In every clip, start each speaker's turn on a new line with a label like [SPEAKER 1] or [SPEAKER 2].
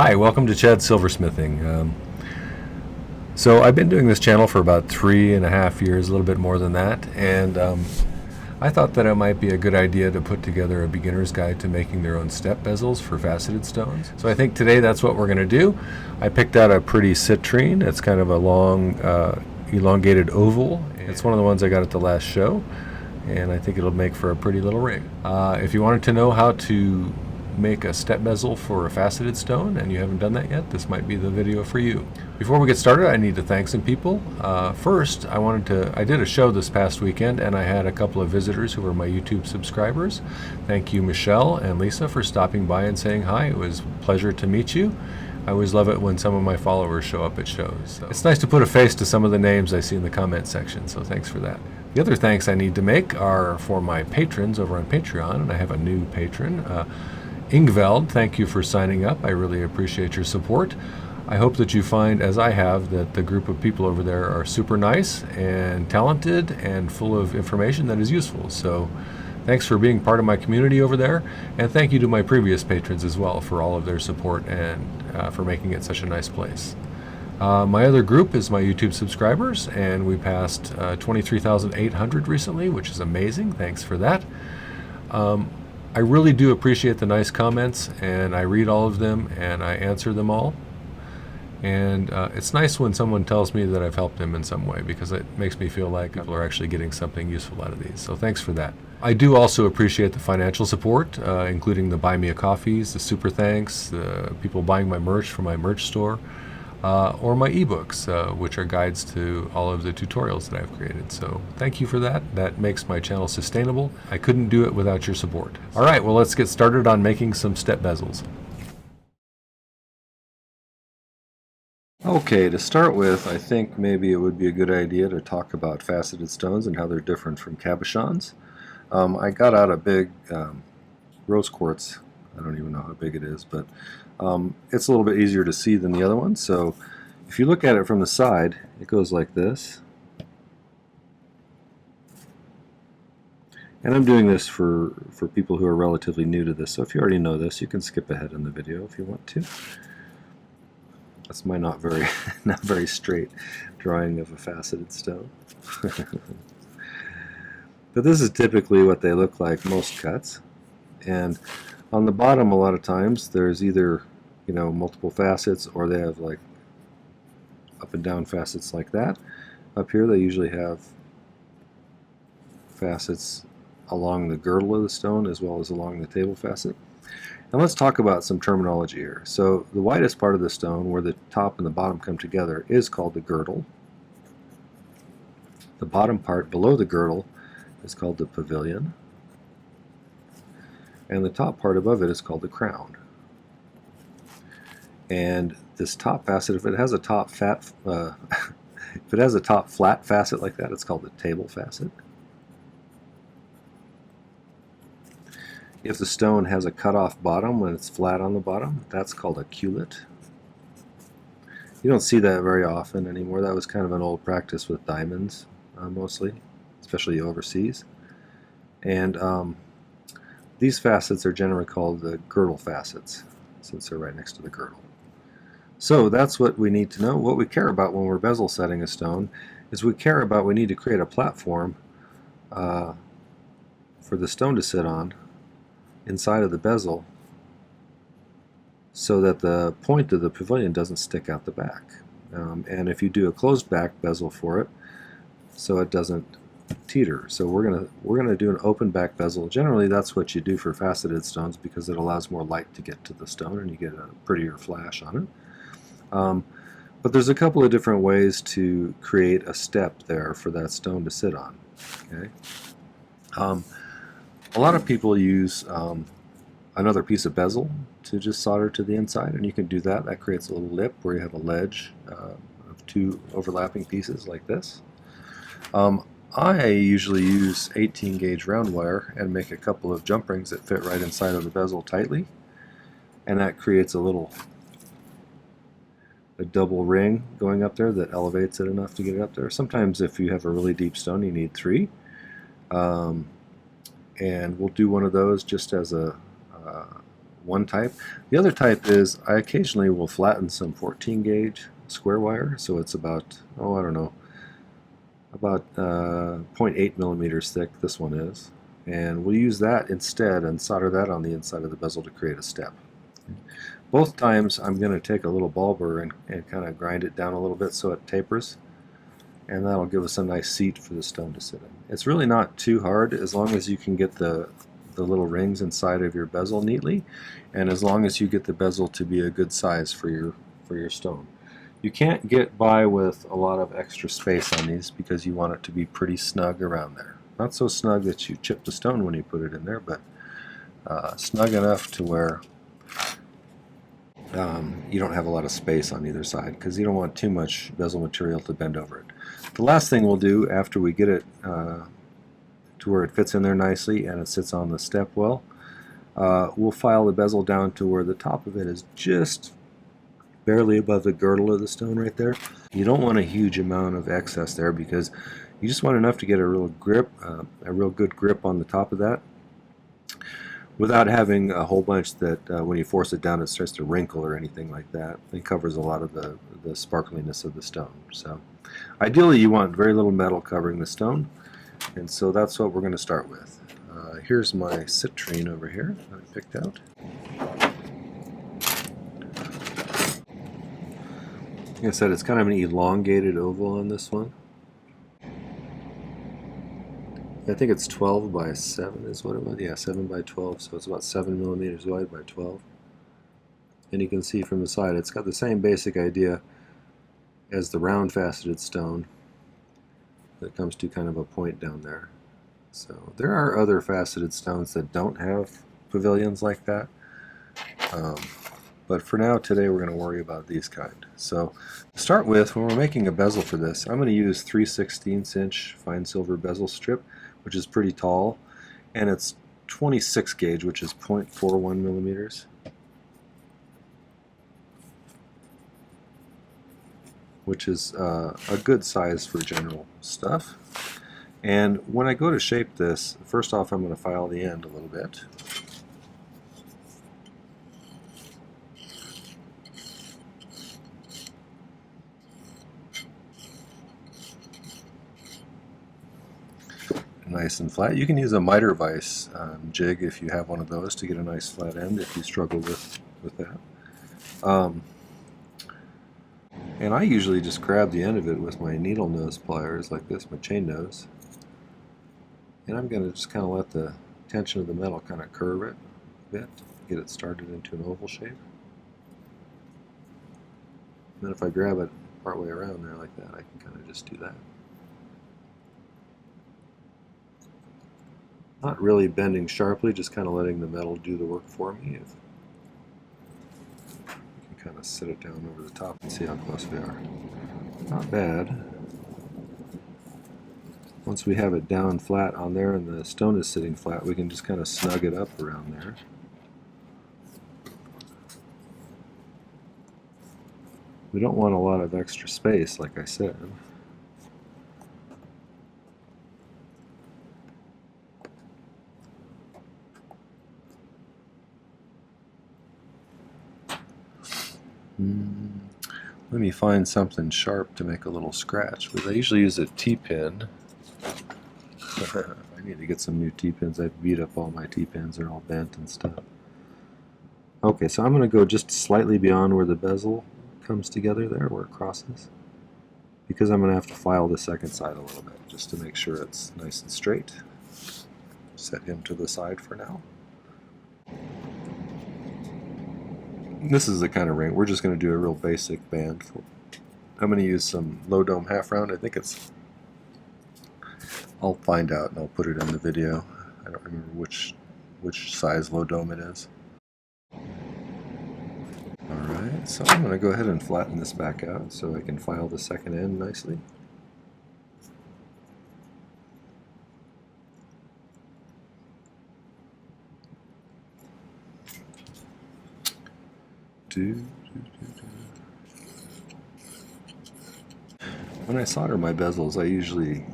[SPEAKER 1] Hi, welcome to Chad's Silversmithing. So I've been doing this channel for about 3.5 years, a little bit more than that, and I thought that it might be a good idea to put together a beginner's guide to making their own step bezels for faceted stones. So I think today that's what we're going to do. I picked out a pretty citrine. It's kind of a long, elongated oval. It's one of the ones I got at the last show, and I think it'll make for a pretty little ring. If you wanted to know how to make a step bezel for a faceted stone and you haven't done that yet, this might be the video for you. Before we get started, I need to thank some people. First, I did a show this past weekend and I had a couple of visitors who were my YouTube subscribers. Thank you, Michelle and Lisa, for stopping by and saying hi. It was a pleasure to meet you. I always love it when some of my followers show up at shows. So it's nice to put a face to some of the names I see in the comment section, so thanks for that. The other thanks I need to make are for my patrons over on Patreon, and I have a new patron. Ingveld, thank you for signing up. I really appreciate your support. I hope that you find, as I have, that the group of people over there are super nice and talented and full of information that is useful. So thanks for being part of my community over there, and thank you to my previous patrons as well for all of their support and for making it such a nice place. My other group is my YouTube subscribers, and we passed 23,800 recently, which is amazing. Thanks for that. I really do appreciate the nice comments, and I read all of them and I answer them all. And it's nice when someone tells me that I've helped them in some way, because it makes me feel like people are actually getting something useful out of these. So thanks for that. I do also appreciate the financial support, including the Buy Me a Coffees, the Super Thanks, the people buying my merch from my merch store, or my ebooks, which are guides to all of the tutorials that I've created. So thank you for that. That makes my channel sustainable. I couldn't do it without your support. All right, well, let's get started on making some step bezels. Okay, to start with, I think maybe it would be a good idea to talk about faceted stones and how they're different from cabochons. I got out a big rose quartz. I don't even know how big it is, but it's a little bit easier to see than the other one. So if you look at it from the side, it goes like this. And I'm doing this for people who are relatively new to this. So if you already know this, you can skip ahead in the video if you want to. That's my not very straight drawing of a faceted stone. But this is typically what they look like, most cuts. And on the bottom, a lot of times, there's either, multiple facets, or they have like up and down facets like that. Up here, they usually have facets along the girdle of the stone as well as along the table facet. And let's talk about some terminology here. So the widest part of the stone, where the top and the bottom come together, is called the girdle. The bottom part below the girdle is called the pavilion. And the top part above it is called the crown. And this top facet, if it has a top flat facet like that, it's called the table facet. If the stone has a cut-off bottom when it's flat on the bottom, that's called a culet. You don't see that very often anymore. That was kind of an old practice with diamonds, mostly, especially overseas. And these facets are generally called the girdle facets, since they're right next to the girdle. So that's what we need to know. What we care about when we're bezel setting a stone is we need to create a platform for the stone to sit on inside of the bezel, so that the point of the pavilion doesn't stick out the back. And if you do a closed back bezel for it, so it doesn't teeter. So we're gonna do an open back bezel. Generally, that's what you do for faceted stones, because it allows more light to get to the stone and you get a prettier flash on it. But there's a couple of different ways to create a step there for that stone to sit on. Okay. A lot of people use another piece of bezel to just solder to the inside, and you can do that. That creates a little lip where you have a ledge of two overlapping pieces like this. I usually use 18 gauge round wire and make a couple of jump rings that fit right inside of the bezel tightly, and that creates a double ring going up there that elevates it enough to get it up there. Sometimes if you have a really deep stone, you need 3. And we'll do one of those just as a one type. The other type is I occasionally will flatten some 14 gauge square wire, so it's about, oh, I don't know, about 0.8 millimeters thick, this one is. And we'll use that instead and solder that on the inside of the bezel to create a step. Both times I'm going to take a little ball burr and kind of grind it down a little bit so it tapers, and that'll give us a nice seat for the stone to sit in. It's really not too hard as long as you can get the little rings inside of your bezel neatly, and as long as you get the bezel to be a good size for your stone. You can't get by with a lot of extra space on these because you want it to be pretty snug around there. Not so snug that you chip the stone when you put it in there, but snug enough to where you don't have a lot of space on either side, because you don't want too much bezel material to bend over it. The last thing we'll do after we get it to where it fits in there nicely and it sits on the step well, we'll file the bezel down to where the top of it is just barely above the girdle of the stone right there. You don't want a huge amount of excess there because you just want enough to get a real grip, a real good grip on the top of that, without having a whole bunch that when you force it down it starts to wrinkle or anything like that. It covers a lot of the sparkliness of the stone. So ideally you want very little metal covering the stone, and so that's what we're going to start with. Here's my citrine over here that I picked out. Like I said, it's kind of an elongated oval on this one. I think it's 12 by 7 is what it was. Yeah, 7 by 12, so it's about 7 millimeters wide by 12. And you can see from the side it's got the same basic idea as the round faceted stone that comes to kind of a point down there. So there are other faceted stones that don't have pavilions like that. But for now, today, we're going to worry about these kind. So to start with, when we're making a bezel for this, I'm going to use 3/16 inch fine silver bezel strip, which is pretty tall, and it's 26 gauge, which is 0.41 millimeters. Which is a good size for general stuff. And when I go to shape this, first off I'm going to file the end a little bit. Nice and flat. You can use a miter vise jig if you have one of those to get a nice flat end if you struggle with that. And I usually just grab the end of it with my needle nose pliers like this, my chain nose. And I'm going to just kind of let the tension of the metal kind of curve it a bit, get it started into an oval shape. And then if I grab it partway around there like that, I can kind of just do that. Not really bending sharply, just kind of letting the metal do the work for me. You can kind of set it down over the top and see how close we are. Not bad. Once we have it down flat on there and the stone is sitting flat, we can just kind of snug it up around there. We don't want a lot of extra space, like I said. Let me find something sharp to make a little scratch with. I usually use a T-pin. I need to get some new T-pins. I've beat up all my T-pins. They're all bent and stuff. Okay, so I'm going to go just slightly beyond where the bezel comes together there, where it crosses, because I'm going to have to file the second side a little bit just to make sure it's nice and straight. Set him to the side for now. This is the kind of ring. We're just going to do a real basic band. I'm going to use some low dome half round. I think it's, I'll find out and I'll put it in the video. I don't remember which size low dome it is. Alright, so I'm going to go ahead and flatten this back out so I can file the second end nicely. When I solder my bezels, I usually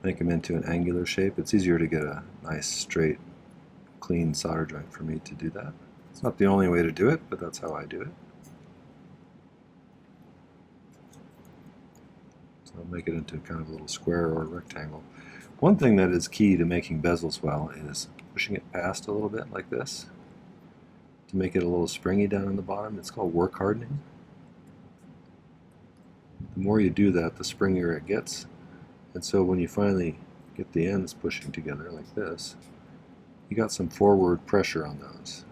[SPEAKER 1] make them into an angular shape. It's easier to get a nice, straight, clean solder joint for me to do that. It's not the only way to do it, but that's how I do it. So I'll make it into kind of a little square or a rectangle. One thing that is key to making bezels well is pushing it past a little bit like this to make it a little springy down on the bottom. It's called work hardening. The more you do that, the springier it gets. And so when you finally get the ends pushing together like this, you got some forward pressure on those.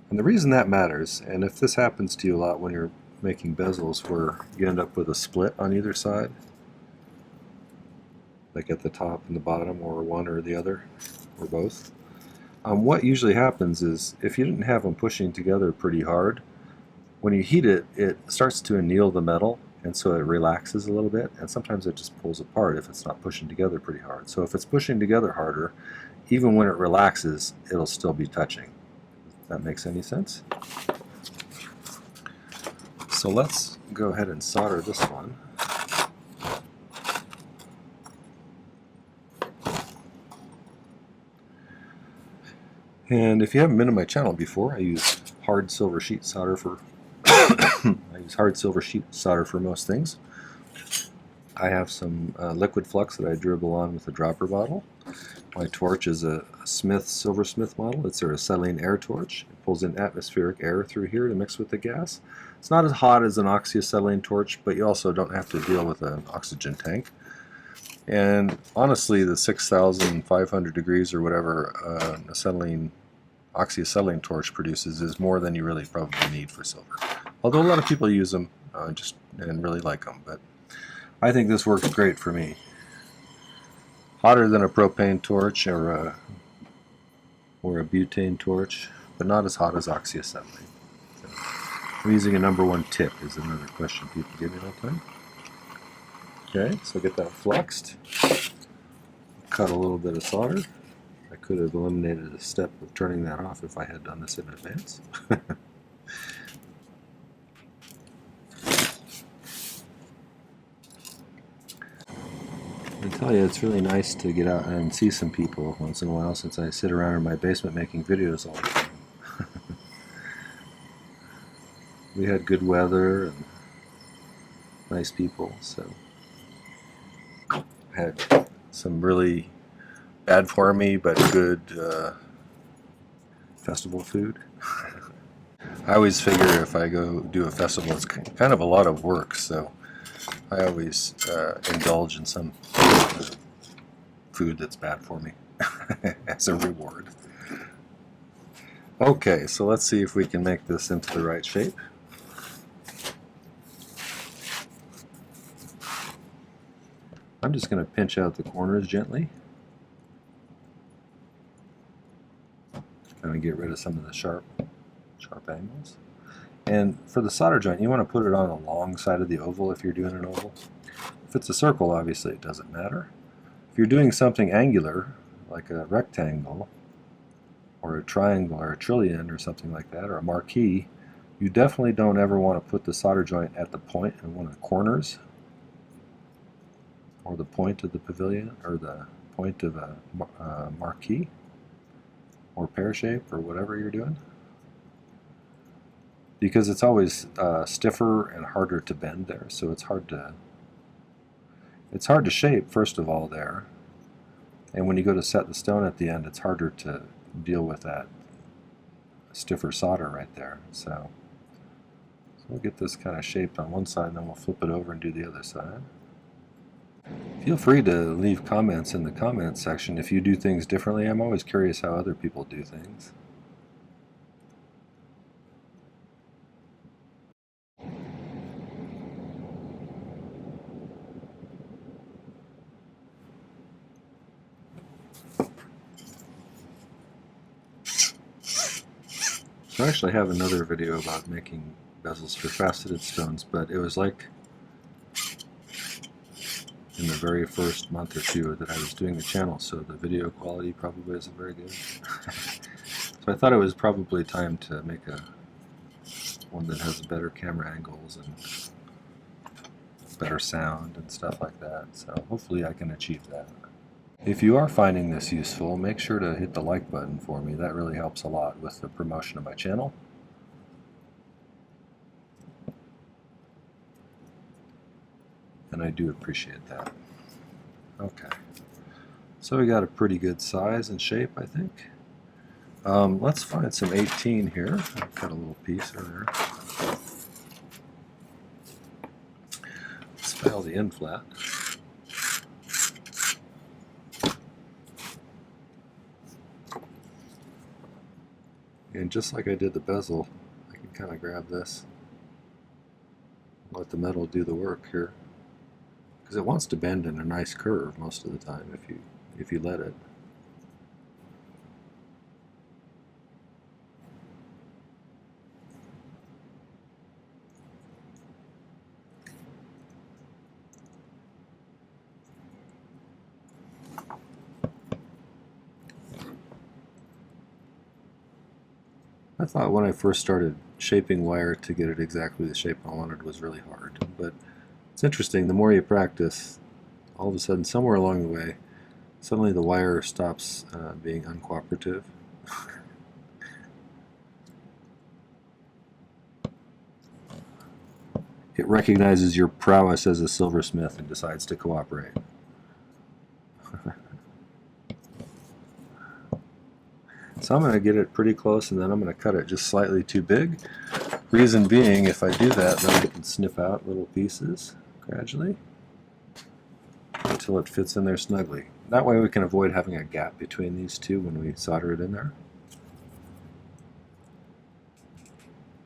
[SPEAKER 1] And the reason that matters, and if this happens to you a lot when you're making bezels where you end up with a split on either side, like at the top and the bottom, or one or the other, or both, what usually happens is if you didn't have them pushing together pretty hard, when you heat it, it starts to anneal the metal, and so it relaxes a little bit, and sometimes it just pulls apart if it's not pushing together pretty hard. So if it's pushing together harder, even when it relaxes, it'll still be touching. If that makes any sense? So let's go ahead and solder this one. And if you haven't been to my channel before, I use hard silver sheet solder for most things. I have some liquid flux that I dribble on with a dropper bottle. My torch is a Silversmith model. It's their acetylene air torch. It pulls in atmospheric air through here to mix with the gas. It's not as hot as an oxyacetylene torch, but you also don't have to deal with an oxygen tank. And honestly, the 6,500 degrees or whatever oxyacetylene torch produces is more than you really probably need for silver. Although a lot of people use them and really like them, but I think this works great for me. Hotter than a propane torch or a butane torch, but not as hot as oxyacetylene. So, I'm using a #1 tip is another question people give me all the time. Okay, so get that fluxed. Cut a little bit of solder. I could have eliminated a step of turning that off if I had done this in advance. I tell you, it's really nice to get out and see some people once in a while, since I sit around in my basement making videos all the time. We had good weather and nice people, so I had some really bad for me but good festival food. I always figure if I go do a festival, it's kind of a lot of work, so I always indulge in some food that's bad for me as a reward. Okay, so let's see if we can make this into the right shape. I'm just going to pinch out the corners gently. Kind of get rid of some of the sharp angles. And for the solder joint, you want to put it on the long side of the oval if you're doing an oval. If it's a circle, obviously it doesn't matter. If you're doing something angular, like a rectangle, or a triangle, or a trillion, or something like that, or a marquee, you definitely don't ever want to put the solder joint at the point in one of the corners, or the point of the pavilion, or the point of a marquee, or pear shape, or whatever you're doing. Because it's always stiffer and harder to bend there, so it's hard to shape first of all there, and when you go to set the stone at the end, it's harder to deal with that stiffer solder right there. So we'll get this kind of shaped on one side, and then we'll flip it over and do the other side. Feel free to leave comments in the comments section if you do things differently. I'm always curious how other people do things. I actually have another video about making bezels for faceted stones, but it was like in the very first month or two that I was doing the channel, so the video quality probably isn't very good. So I thought it was probably time to make one that has better camera angles and better sound and stuff like that, so hopefully I can achieve that. If you are finding this useful, make sure to hit the like button for me. That really helps a lot with the promotion of my channel. And I do appreciate that. Okay, so we got a pretty good size and shape, I think. Let's find some 18 here. I've got a little piece there. Let's file the end flat. And just like I did the bezel, I can kind of grab this, let the metal do the work here, because it wants to bend in a nice curve most of the time if you let it. I thought when I first started shaping wire to get it exactly the shape I wanted was really hard, but it's interesting, the more you practice, all of a sudden somewhere along the way suddenly the wire stops being uncooperative. It recognizes your prowess as a silversmith and decides to cooperate. So I'm going to get it pretty close, and then I'm going to cut it just slightly too big. Reason being, if I do that, then I can snip out little pieces gradually until it fits in there snugly. That way we can avoid having a gap between these two when we solder it in there.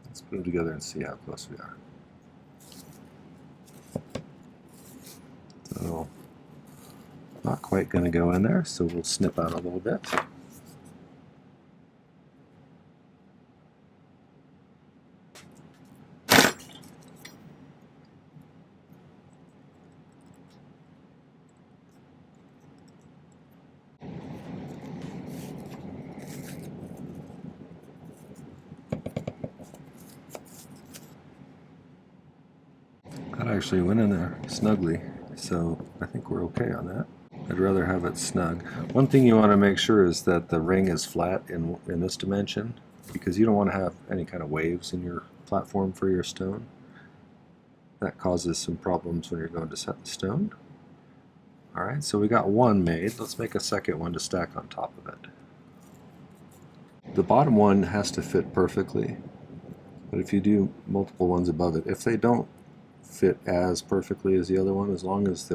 [SPEAKER 1] Let's put them together and see how close we are. So, not quite going to go in there, so we'll snip out a little bit. That actually went in there snugly, so I think we're okay on that. I'd rather have it snug. One thing you want to make sure is that the ring is flat in this dimension, because you don't want to have any kind of waves in your platform for your stone. That causes some problems when you're going to set the stone. Alright, so we got one made. Let's make a second one to stack on top of it. The bottom one has to fit perfectly, but if you do multiple ones above it, if they don't fit as perfectly as the other one, as long as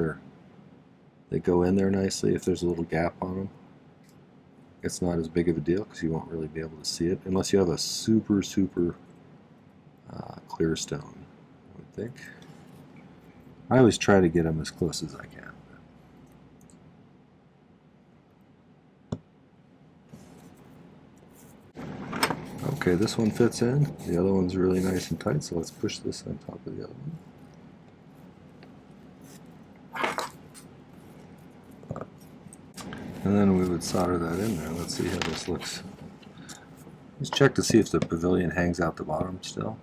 [SPEAKER 1] they go in there nicely, if there's a little gap on them, it's not as big of a deal because you won't really be able to see it unless you have a super clear stone, I would think. I always try to get them as close as I can. Okay, this one fits in. The other one's really nice and tight, so let's push this on top of the other one. And then we would solder that in there. Let's see how this looks. Let's check to see if the pavilion hangs out the bottom still.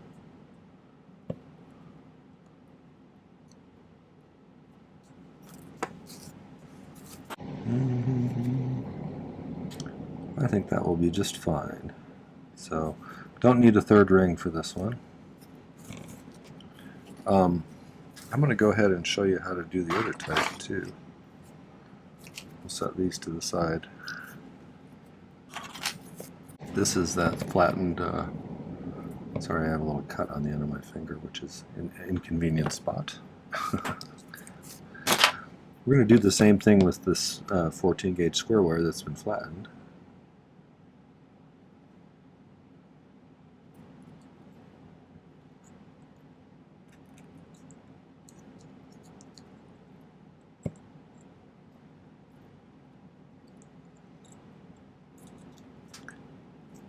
[SPEAKER 1] I think that will be just fine. So, don't need a third ring for this one. I'm going to go ahead and show you how to do the other type too. We'll set these to the side. This is that flattened, sorry, I have a little cut on the end of my finger, which is an inconvenient spot. We're going to do the same thing with this 14 gauge square wire that's been flattened.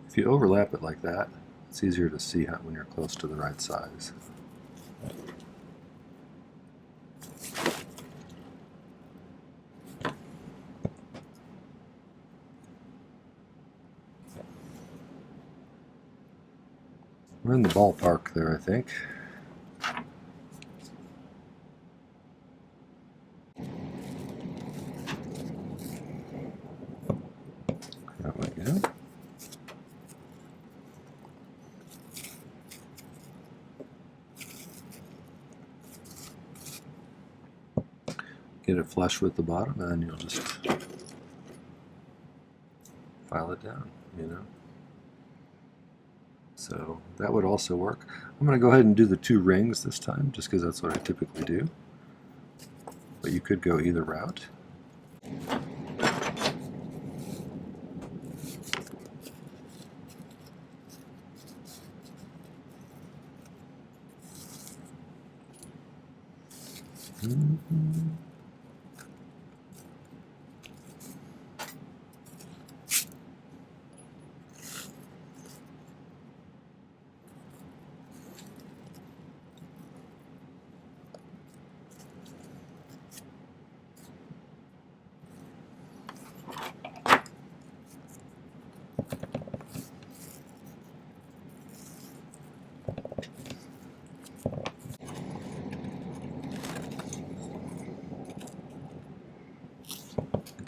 [SPEAKER 1] If you overlap it like that, it's easier to see when you're close to the right size. We're in the ballpark there, I think. get it flush with the bottom, and then you'll just file it down, you know. So that would also work. I'm going to go ahead and do the 2 rings this time, just because that's what I typically do. But you could go either route.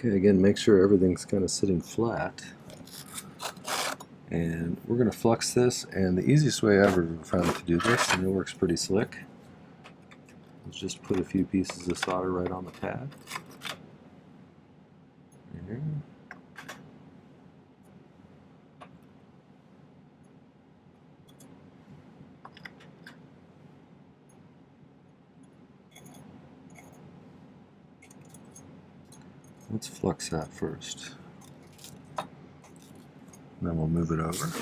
[SPEAKER 1] Okay, again, make sure everything's kind of sitting flat. And we're going to flux this, and the easiest way I ever found to do this, and it works pretty slick, is just put a few pieces of solder right on the pad. Here. Let's flux that first. Then we'll move it over.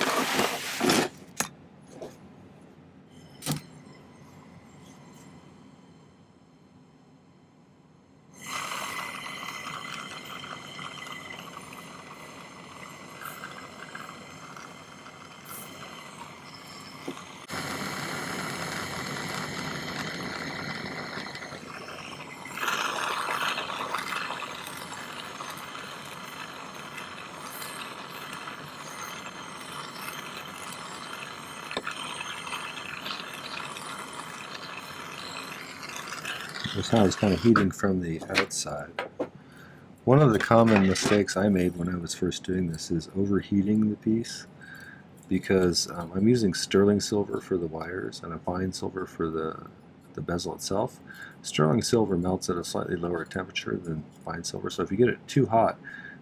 [SPEAKER 1] Notice how it's kind of heating from the outside. One of the common mistakes I made when I was first doing this is overheating the piece, because I'm using sterling silver for the wires and a fine silver for the bezel itself. Sterling silver melts at a slightly lower temperature than fine silver, so if you get it too hot,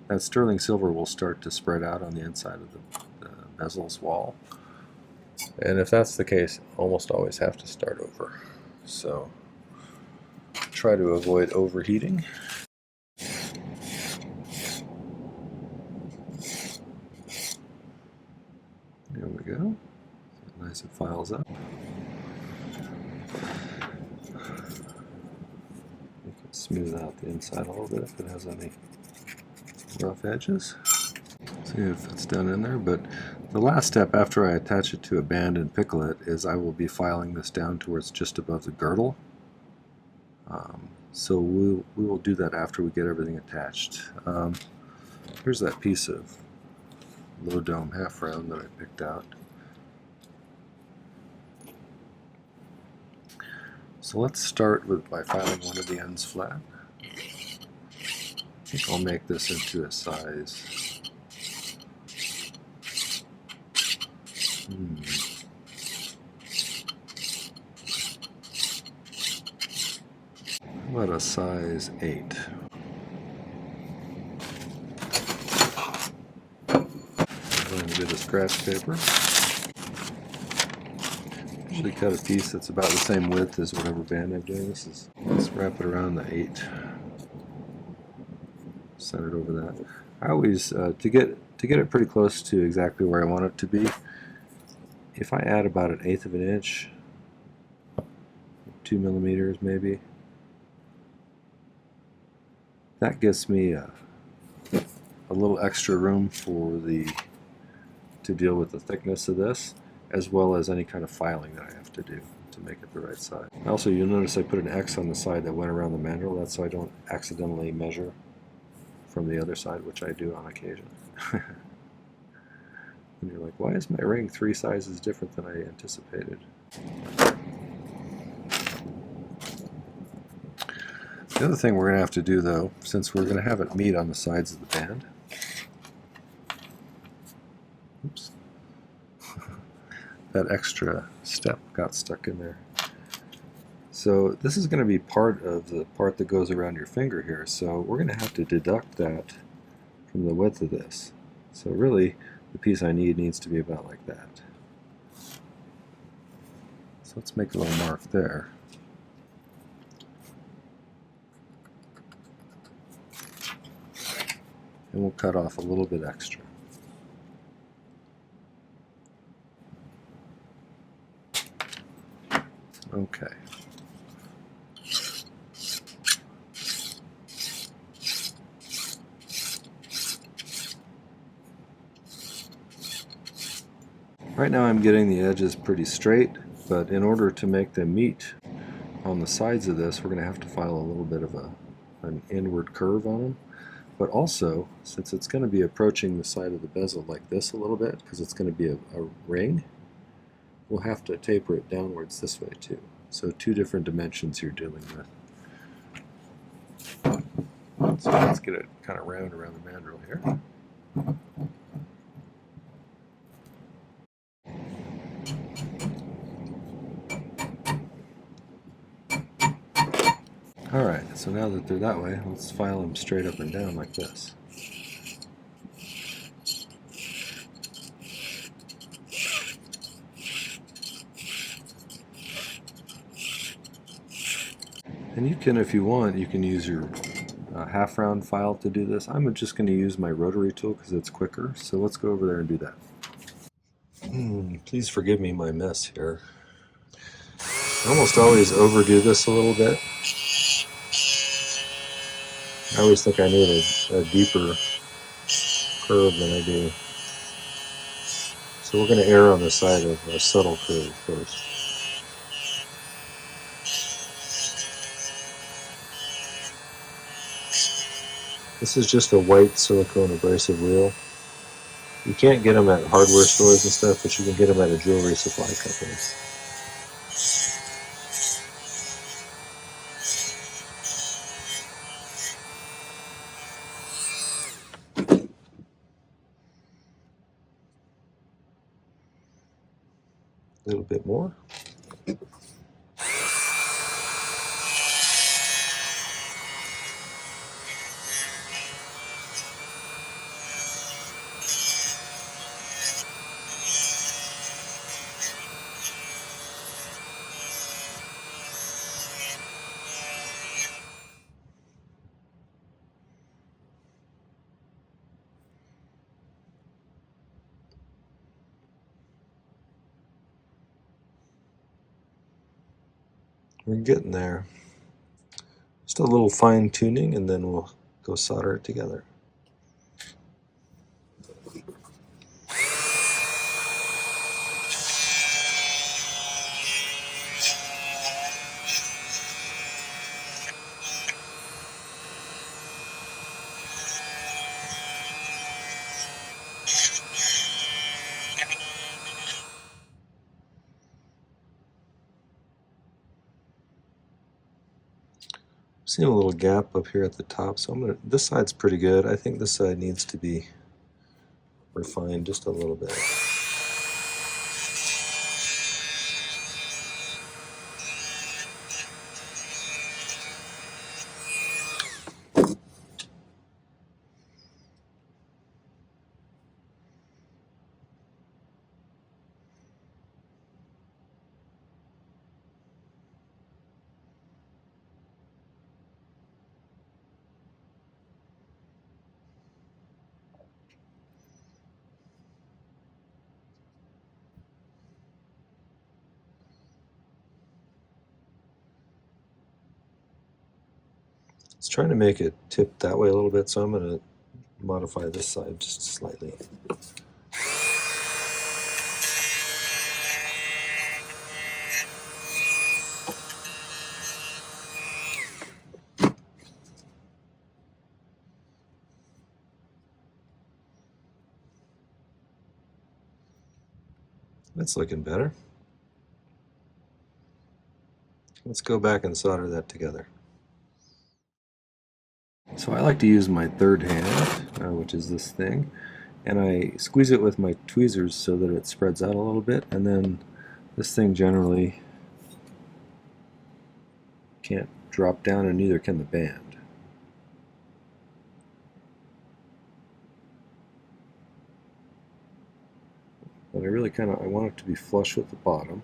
[SPEAKER 1] that sterling silver will start to spread out on the inside of the bezel's wall. And if that's the case, almost always have to start over. So try to avoid overheating. There we go. Nice, it files up. You can smooth out the inside a little bit if it has any rough edges. See if it's done in there. But the last step after I attach it to a band and pickle it is I will be filing this down towards just above the girdle. So we will do that after we get everything attached. Here's that piece of low dome half round that I picked out. So let's start by filing one of the ends flat. I think I'll make this into a size. How about a size 8? I'm going to get a scratch paper. Usually cut a piece that's about the same width as whatever band I'm doing. Let's wrap it around the 8. Center it over that. I always to get it pretty close to exactly where I want it to be. If I add about 1/8 of an inch, 2 millimeters maybe, that gives me a little extra room to deal with the thickness of this, as well as any kind of filing that I have to do to make it the right size. Also, you'll notice I put an X on the side that went around the mandrel. That's so I don't accidentally measure from the other side, which I do on occasion. And you're like, why is my ring 3 sizes different than I anticipated? The other thing we're going to have to do, though, since we're going to have it meet on the sides of the band, oops, that extra step got stuck in there. So So this is going to be part of the part that goes around your finger here, so we're going to have to deduct that from the width of this. So really, the piece I need needs to be about like that. So let's make a little mark there. And we'll cut off a little bit extra. Okay. Right now I'm getting the edges pretty straight, but in order to make them meet on the sides of this, we're going to have to file a little bit of an inward curve on them. But also, since it's going to be approaching the side of the bezel like this a little bit, because it's going to be a ring, we'll have to taper it downwards this way too. So two different dimensions you're dealing with. So let's get it kind of round around the mandrel here. Alright, so now that they're that way, let's file them straight up and down like this. And you can, if you want, you can use your half round file to do this. I'm just going to use my rotary tool because it's quicker, so let's go over there and do that. Please forgive me my mess here. I almost always overdo this a little bit. I always think I need a deeper curve than I do. So we're going to err on the side of a subtle curve first. This is just a white silicone abrasive wheel. You can't get them at hardware stores and stuff, but you can get them at a jewelry supply company. A little bit more. We're getting there. Just a little fine tuning and then we'll go solder it together. Seeing a little gap up here at the top, so this side's pretty good. I think this side needs to be refined just a little bit. It's trying to make it tip that way a little bit, so I'm going to modify this side just slightly. That's looking better. Let's go back and solder that together. So I like to use my third hand, which is this thing, and I squeeze it with my tweezers so that it spreads out a little bit, and then this thing generally can't drop down, and neither can the band. But I want it to be flush with the bottom.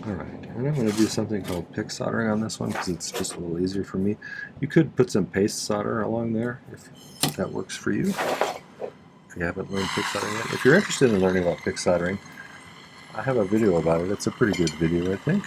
[SPEAKER 1] Alright, and I'm going to do something called pick soldering on this one because it's just a little easier for me. You could put some paste solder along there if that works for you. If you haven't learned pick soldering yet. If you're interested in learning about pick soldering, I have a video about it. It's a pretty good video, I think.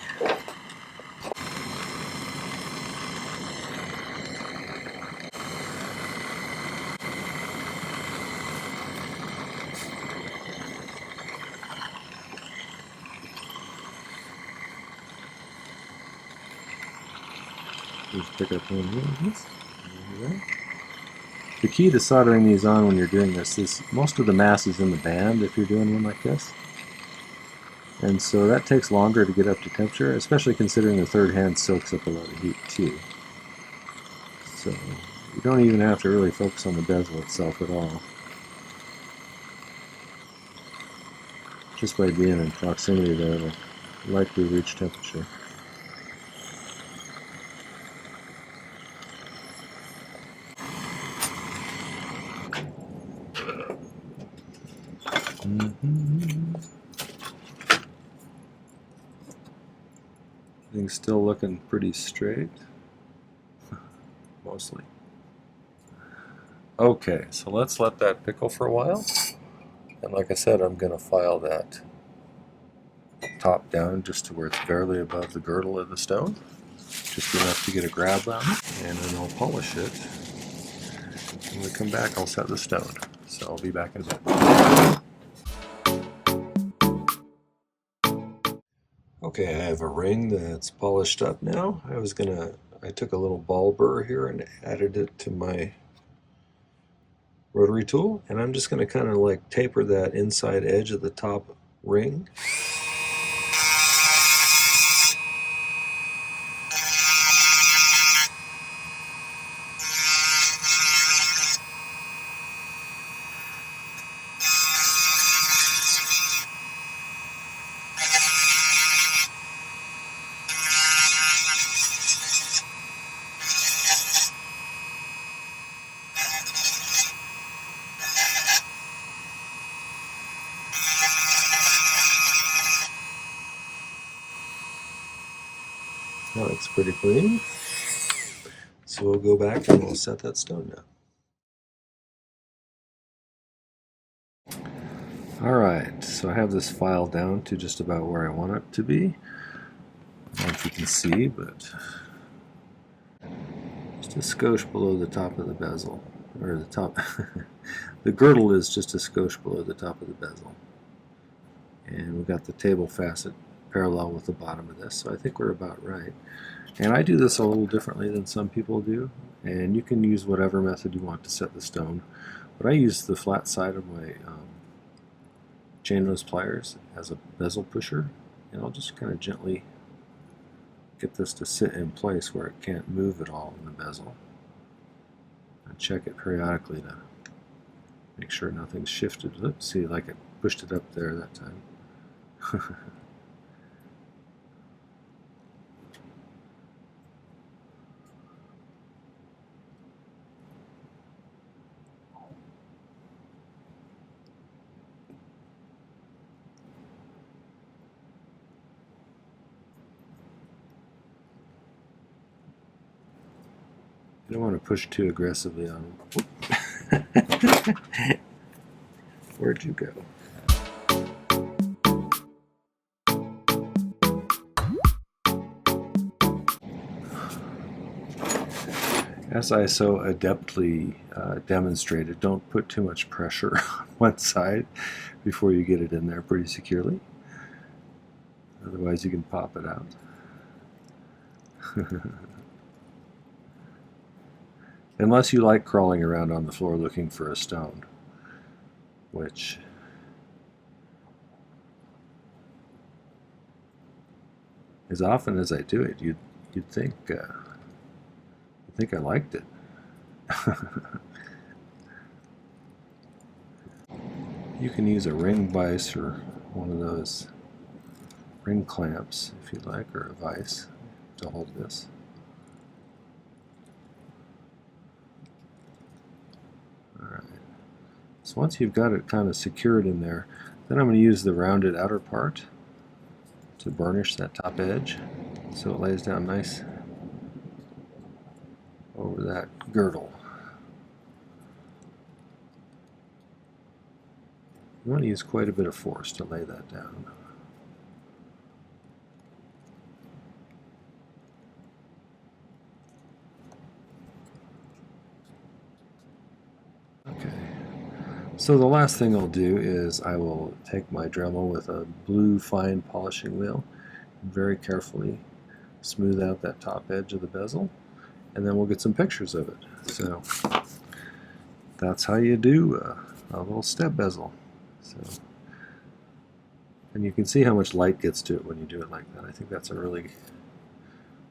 [SPEAKER 1] Just pick up one of these. The key to soldering these on when you're doing this is most of the mass is in the band if you're doing one like this. And so that takes longer to get up to temperature, especially considering the third hand soaks up a lot of heat too. So you don't even have to really focus on the bezel itself at all. Just by being in proximity there, it'll likely reach temperature. Everything's still looking pretty straight, mostly. Okay, so let's let that pickle for a while. And like I said, I'm going to file that top down just to where it's barely above the girdle of the stone. Just enough to get a grab on it. And then I'll polish it. When we come back, I'll set the stone. So I'll be back in a bit. Okay, I have a ring that's polished up now. I took a little ball burr here and added it to my rotary tool, and I'm just going to kind of like taper that inside edge of the top ring. That looks pretty clean. So we'll go back and we'll set that stone now. Alright, so I have this file down to just about where I want it to be. I don't know if you can see, but just a skosh below the top of the bezel. Or the top. The girdle is just a skosh below the top of the bezel. And we've got the table facet parallel with the bottom of this, so I think we're about right. And I do this a little differently than some people do, and you can use whatever method you want to set the stone, but I use the flat side of my chain nose pliers as a bezel pusher, and I'll just kind of gently get this to sit in place where it can't move at all in the bezel. I check it periodically to make sure nothing's shifted. Oops, see, like it pushed it up there that time. You don't want to push too aggressively on them. Where'd you go? As I so adeptly demonstrated, don't put too much pressure on one side before you get it in there pretty securely. Otherwise you can pop it out. Unless you like crawling around on the floor looking for a stone, which as often as I do it, you'd think I liked it. You can use a ring vise or one of those ring clamps, if you like, or a vise to hold this. Alright, so once you've got it kind of secured in there, then I'm going to use the rounded outer part to burnish that top edge so it lays down nice over that girdle. You want to use quite a bit of force to lay that down. Okay, so the last thing I'll do is I will take my Dremel with a blue fine polishing wheel and very carefully smooth out that top edge of the bezel, and then we'll get some pictures of it. So that's how you do a little step bezel. So, and you can see how much light gets to it when you do it like that. I think that's a really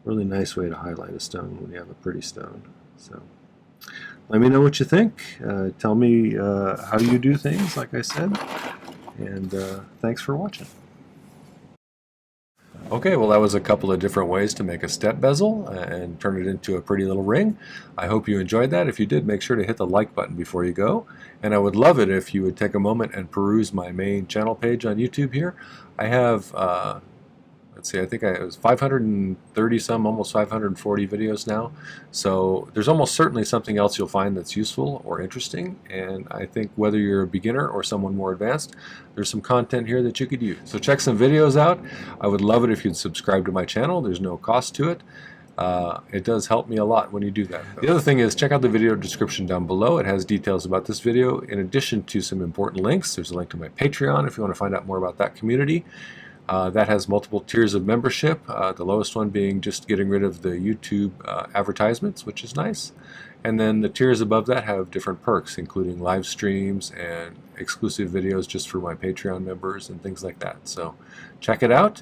[SPEAKER 1] nice way to highlight a stone when you have a pretty stone. So let me know what you think. Tell me how you do things, like I said, and thanks for watching. Okay, well that was a couple of different ways to make a step bezel and turn it into a pretty little ring. I hope you enjoyed that. If you did, make sure to hit the like button before you go. And I would love it if you would take a moment and peruse my main channel page on YouTube here. I have, let's see, I think it was 530 some, almost 540 videos now. So there's almost certainly something else you'll find that's useful or interesting. And I think whether you're a beginner or someone more advanced, there's some content here that you could use. So check some videos out. I would love it if you'd subscribe to my channel. There's no cost to it. It does help me a lot when you do that. The other thing is, check out the video description down below. It has details about this video in addition to some important links. There's a link to my Patreon if you want to find out more about that community. That has multiple tiers of membership, the lowest one being just getting rid of the YouTube advertisements, which is nice. And then the tiers above that have different perks, including live streams and exclusive videos just for my Patreon members and things like that. So check it out.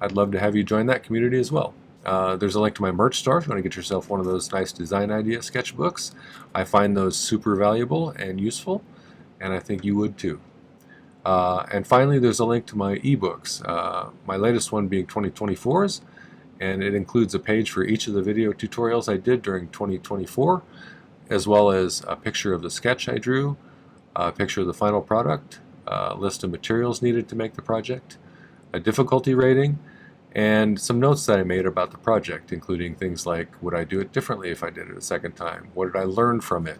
[SPEAKER 1] I'd love to have you join that community as well. There's a link to my merch store if you want to get yourself one of those nice design idea sketchbooks. I find those super valuable and useful, and I think you would too. And finally, there's a link to my ebooks, my latest one being 2024's, and it includes a page for each of the video tutorials I did during 2024, as well as a picture of the sketch I drew, a picture of the final product, a list of materials needed to make the project, a difficulty rating, and some notes that I made about the project, including things like, would I do it differently if I did it a second time? What did I learn from it?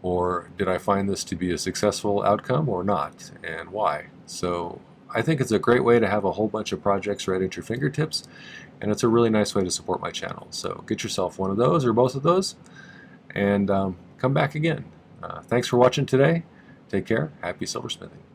[SPEAKER 1] Or did I find this to be a successful outcome or not, and why? So I think it's a great way to have a whole bunch of projects right at your fingertips, and it's a really nice way to support my channel. So get yourself one of those or both of those, and come back again. Thanks for watching today. Take care. Happy silversmithing.